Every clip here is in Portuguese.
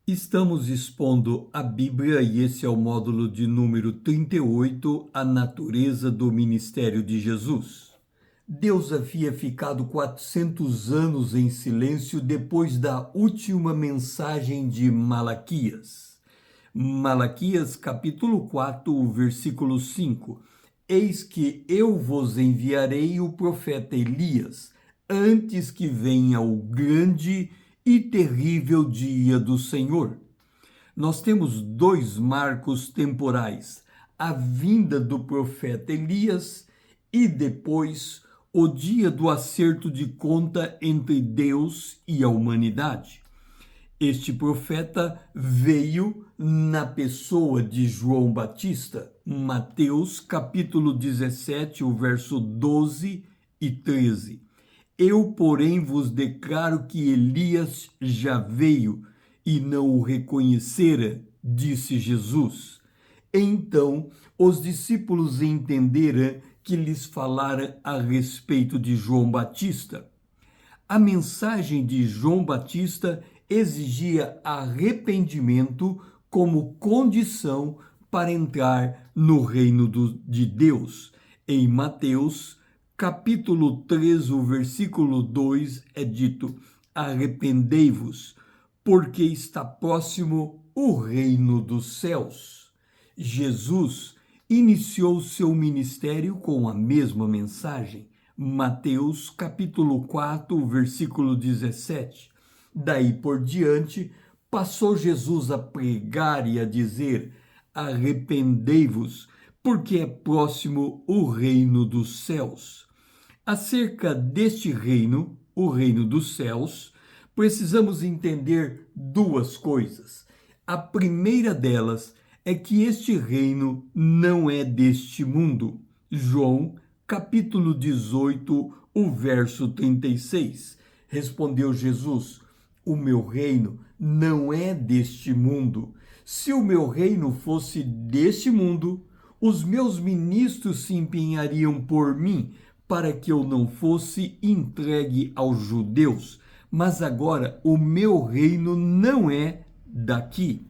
Estamos expondo a Bíblia e esse é o módulo de número 38, a natureza do ministério de Jesus. Deus havia ficado 400 anos em silêncio depois da última mensagem de Malaquias. Malaquias capítulo 4, versículo 5. Eis que eu vos enviarei o profeta Elias, antes que venha o grande e terrível dia do Senhor. Nós temos dois marcos temporais: a vinda do profeta Elias e depois o dia do acerto de conta entre Deus e a humanidade. Este profeta veio na pessoa de João Batista, Mateus capítulo 17, o verso 12 e 13. Eu, porém, vos declaro que Elias já veio e não o reconhecera, disse Jesus. Então os discípulos entenderam que lhes falara a respeito de João Batista. A mensagem de João Batista exigia arrependimento como condição para entrar no reino de Deus. Em Mateus, capítulo 3, o versículo 2, é dito: arrependei-vos, porque está próximo o reino dos céus. Jesus iniciou seu ministério com a mesma mensagem. Mateus capítulo 4, versículo 17. Daí por diante, passou Jesus a pregar e a dizer: arrependei-vos, porque é próximo o reino dos céus. Acerca deste reino, o reino dos céus, precisamos entender duas coisas. A primeira delas é que este reino não é deste mundo. João capítulo 18, o verso 36. Respondeu Jesus: o meu reino não é deste mundo. Se o meu reino fosse deste mundo, os meus ministros se empenhariam por mim para que eu não fosse entregue aos judeus. Mas agora o meu reino não é daqui.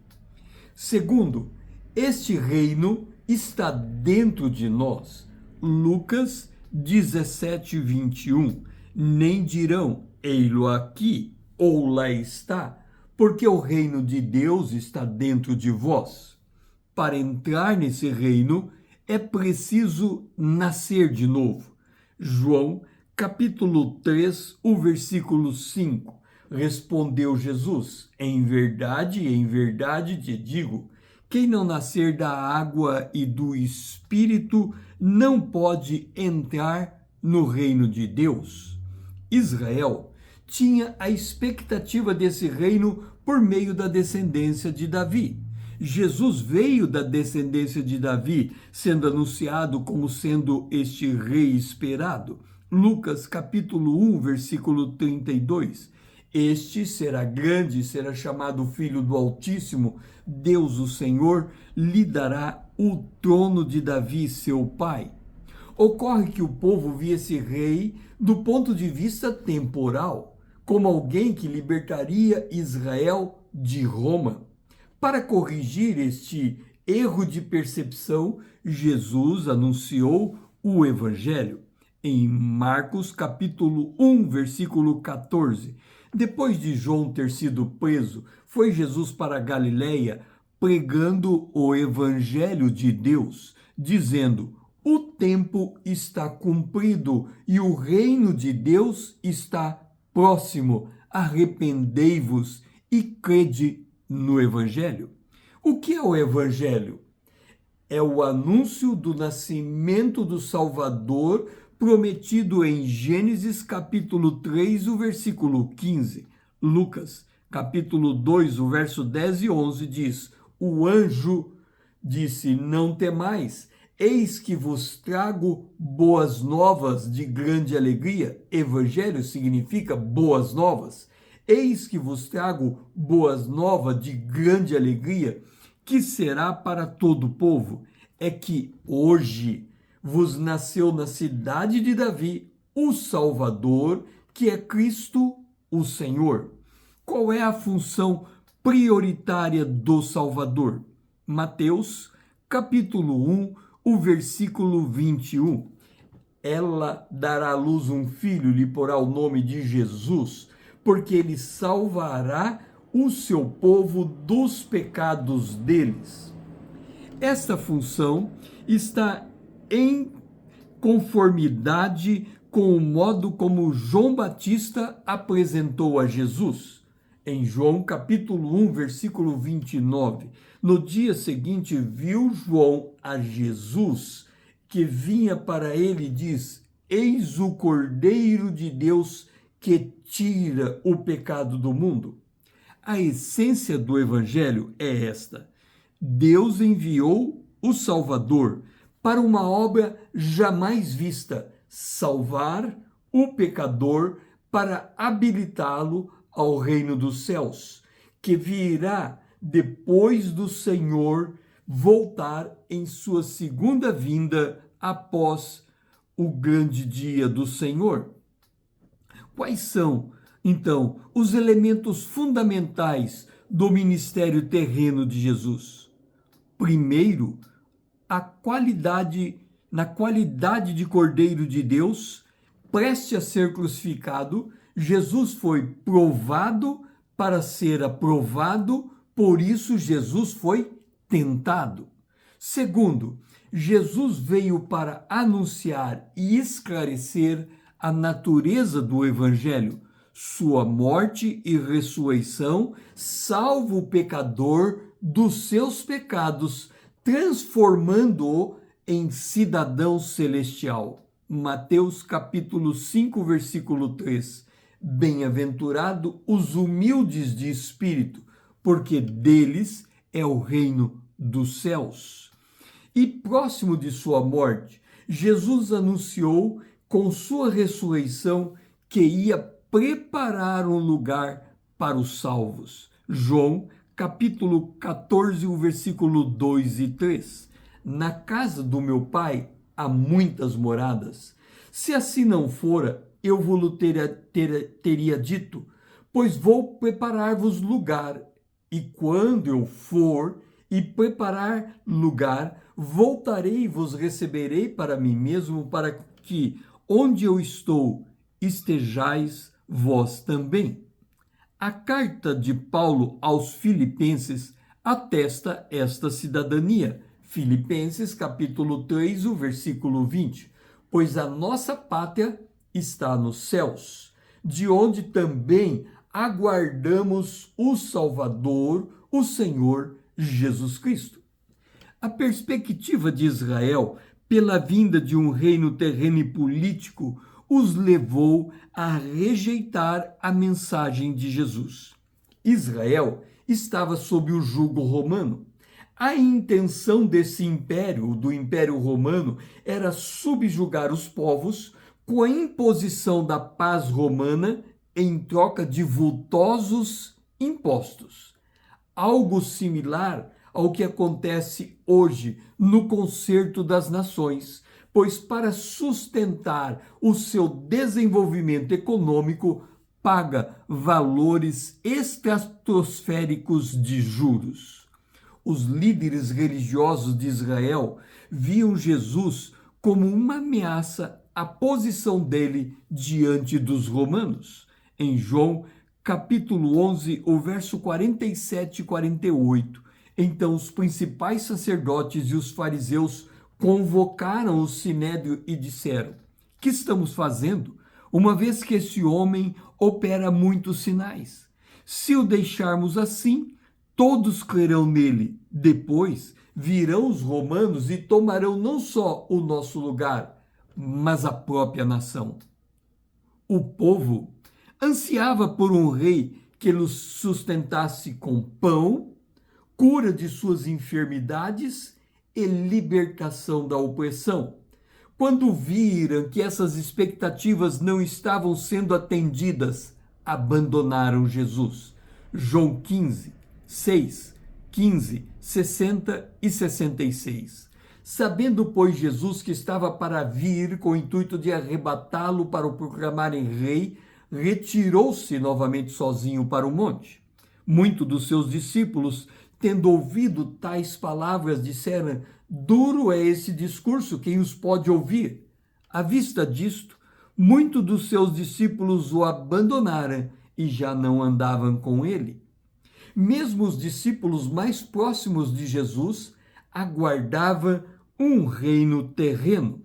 Segundo, este reino está dentro de nós. Lucas 17, 21. Nem dirão, ei-lo aqui, ou lá está, porque o reino de Deus está dentro de vós. Para entrar nesse reino, é preciso nascer de novo. João, capítulo 3, o versículo 5. Respondeu Jesus: em verdade te digo, quem não nascer da água e do Espírito não pode entrar no reino de Deus. Israel tinha a expectativa desse reino por meio da descendência de Davi. Jesus veio da descendência de Davi, sendo anunciado como sendo este rei esperado. Lucas capítulo 1, versículo 32. Este será grande, será chamado Filho do Altíssimo. Deus, o Senhor, lhe dará o trono de Davi, seu pai. Ocorre que o povo via esse rei do ponto de vista temporal, como alguém que libertaria Israel de Roma. Para corrigir este erro de percepção, Jesus anunciou o Evangelho. Em Marcos capítulo 1, versículo 14. Depois de João ter sido preso, foi Jesus para Galiléia pregando o Evangelho de Deus, dizendo: o tempo está cumprido e o reino de Deus está próximo. Arrependei-vos e crede no Evangelho. O que é o Evangelho? É o anúncio do nascimento do Salvador prometido em Gênesis capítulo 3, o versículo 15. Lucas capítulo 2, o verso 10 e 11 diz: o anjo disse: não temais, eis que vos trago boas novas de grande alegria. Evangelho significa boas novas. Eis que vos trago boas novas de grande alegria, que será para todo o povo. É que hoje vos nasceu na cidade de Davi o Salvador, que é Cristo o Senhor. Qual é a função prioritária do Salvador. Mateus, capítulo 1, o versículo 21. Ela dará à luz um filho, lhe porá o nome de Jesus, porque ele salvará o seu povo dos pecados deles. Esta função está em conformidade com o modo como João Batista apresentou a Jesus. Em João capítulo 1, versículo 29, no dia seguinte viu João a Jesus, que vinha para ele e diz: Eis o Cordeiro de Deus que tira o pecado do mundo. A essência do Evangelho é esta: Deus enviou o Salvador para uma obra jamais vista, salvar o pecador para habilitá-lo ao reino dos céus, que virá depois do Senhor voltar em sua segunda vinda após o grande dia do Senhor. Quais são, então, os elementos fundamentais do ministério terreno de Jesus? Primeiro, na qualidade de Cordeiro de Deus, preste a ser crucificado, Jesus foi provado para ser aprovado, por isso Jesus foi tentado. Segundo, Jesus veio para anunciar e esclarecer a natureza do Evangelho. Sua morte e ressurreição salva o pecador dos seus pecados, transformando-o em cidadão celestial. Mateus capítulo 5, versículo 3. Bem-aventurado os humildes de espírito, porque deles é o reino dos céus. E próximo de sua morte, Jesus anunciou com sua ressurreição que ia preparar um lugar para os salvos. João, capítulo 14, o versículo 2 e 3. Na casa do meu pai há muitas moradas. Se assim não fora, eu vos teria dito, pois vou preparar-vos lugar. E quando eu for e preparar lugar, voltarei e vos receberei para mim mesmo, para que onde eu estou estejais vós também. A carta de Paulo aos Filipenses atesta esta cidadania. Filipenses capítulo 3, o versículo 20. Pois a nossa pátria está nos céus, de onde também aguardamos o Salvador, o Senhor Jesus Cristo. A perspectiva de Israel pela vinda de um reino terreno e político os levou a rejeitar a mensagem de Jesus. Israel estava sob o jugo romano. A intenção desse império, do Império Romano, era subjugar os povos com a imposição da paz romana em troca de vultosos impostos. Algo similar ao que acontece hoje no Concerto das Nações, pois para sustentar o seu desenvolvimento econômico paga valores estratosféricos de juros. Os líderes religiosos de Israel viam Jesus como uma ameaça à posição dele diante dos romanos. Em João, capítulo 11, o verso 47 e 48, então os principais sacerdotes e os fariseus convocaram o sinédrio e disseram: que estamos fazendo, uma vez que esse homem opera muitos sinais? Se o deixarmos assim, todos crerão nele. Depois virão os romanos e tomarão não só o nosso lugar, mas a própria nação. O povo ansiava por um rei que os sustentasse com pão, cura de suas enfermidades e libertação da opressão. Quando viram que essas expectativas não estavam sendo atendidas, abandonaram Jesus. João 15, 6, 15, 60 e 66. Sabendo, pois, Jesus que estava para vir com o intuito de arrebatá-lo para o proclamarem rei, retirou-se novamente sozinho para o monte. Muitos dos seus discípulos, tendo ouvido tais palavras, disseram: duro é esse discurso, quem os pode ouvir? À vista disto, muitos dos seus discípulos o abandonaram e já não andavam com ele. Mesmo os discípulos mais próximos de Jesus aguardavam um reino terreno.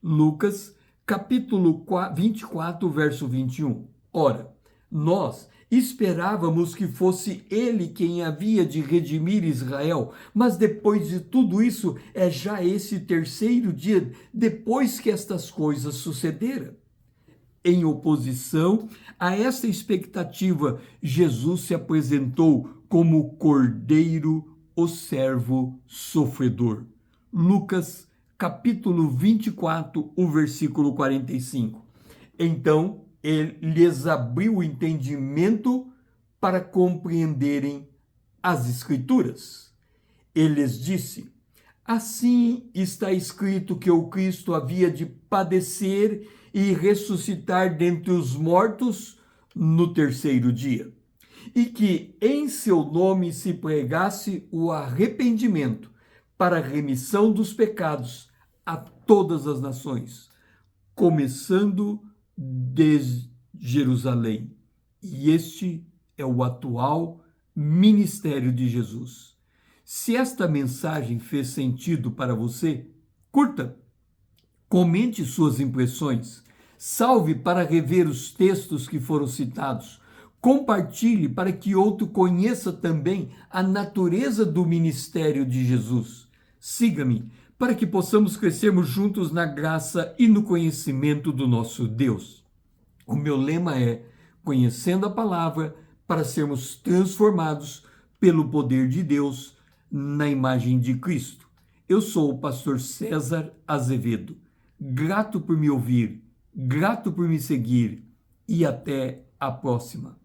Lucas, capítulo 24, verso 21. Ora, nós esperávamos que fosse ele quem havia de redimir Israel, mas depois de tudo isso, é já esse terceiro dia depois que estas coisas sucederam. Em oposição a esta expectativa, Jesus se apresentou como Cordeiro, o servo sofredor. Lucas, capítulo 24, o versículo 45. Então, ele lhes abriu o entendimento para compreenderem as Escrituras. Ele lhes disse: assim está escrito que o Cristo havia de padecer e ressuscitar dentre os mortos no terceiro dia, e que em seu nome se pregasse o arrependimento para a remissão dos pecados a todas as nações, começando desde Jerusalém. E este é o atual ministério de Jesus. Se esta mensagem fez sentido para você, curta, comente suas impressões, salve para rever os textos que foram citados, compartilhe para que outro conheça também a natureza do ministério de Jesus. Siga-me para que possamos crescermos juntos na graça e no conhecimento do nosso Deus. O meu lema é: conhecendo a palavra para sermos transformados pelo poder de Deus na imagem de Cristo. Eu sou o pastor César Azevedo. Grato por me ouvir, grato por me seguir e até a próxima.